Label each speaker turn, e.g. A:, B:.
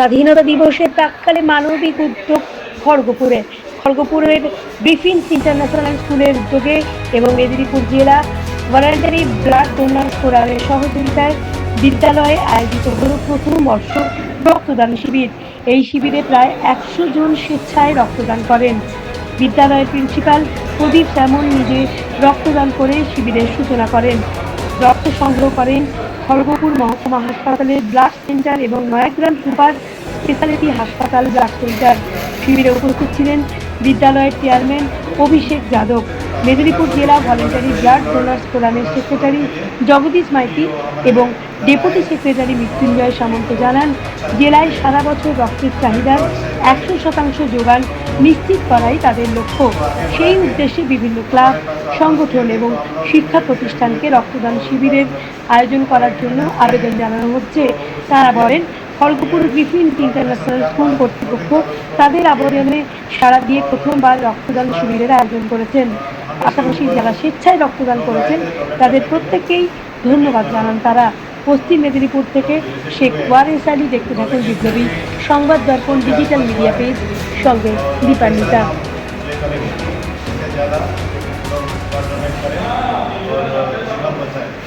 A: স্বাধীনতা দিবসের প্রাক্কালে মানবিক উদ্যোগ খড়গপুরের গ্রিফিন্স ইন্টারন্যাশনাল স্কুলের উদ্যোগে এবং মেদিনীপুর জেলা ভলান্টারি ব্লাড ডোনার্স ফোরামের সহযোগিতায় বিদ্যালয়ে আয়োজিত হল প্রথম বর্ষ রক্তদান শিবির। এই শিবিরে প্রায় 100 জন স্বেচ্ছায় রক্তদান করেন। বিদ্যালয়ের প্রিন্সিপাল প্রদীপ স্যামন নিজে রক্তদান করে শিবিরের সূচনা করেন। রক্ত সংগ্রহ করেন খড়গপুর মহকুমা হাসপাতালের ব্লাড সেন্টার এবং নয়াগ্রাম সুপার স্পেশালিটি হাসপাতাল ব্লাড সেন্টার। শিবিরে উপস্থিত ছিলেন বিদ্যালয়ের চেয়ারম্যান অভিষেক যাদব, মেদিনীপুর জেলা ভলেন্টারি ব্লাড ডোনার্স ফোরামের সেক্রেটারি জগদীশ মাইতি এবং ডেপুটি সেক্রেটারি মৃত্যুঞ্জয় সামন্ত জানান, জেলায় সারা বছর রক্তের চাহিদার 100% যোগান নিশ্চিত করাই তাদের লক্ষ্য। সেই উদ্দেশ্যে বিভিন্ন ক্লাব, সংগঠন এবং শিক্ষা প্রতিষ্ঠানকে রক্তদান শিবিরের আয়োজন করার জন্য আবেদন জানানো হচ্ছে। তারা বলেন, খড়গপুর গ্রিফিন্স ইন্টারন্যাশনাল স্কুল কর্তৃপক্ষ তাদের আবেদনে সাড়া দিয়ে প্রথমবার রক্তদান শিবিরের আয়োজন করেছেন। পাশাপাশি যারা স্বেচ্ছায় রক্তদান করেছেন তাদের প্রত্যেককেই ধন্যবাদ জানান তারা। পশ্চিম মেদিনীপুর থেকে শেখ ওয়ারেস আলী। দেখতে থাকুন বিপ্লবী সংবাদ দর্পণ ডিজিটাল মিডিয়া পেজ, সঙ্গে দীপান্বিতা।
B: ज़्यादा लोग डोनेट करें और सेवा पहुँचाएं।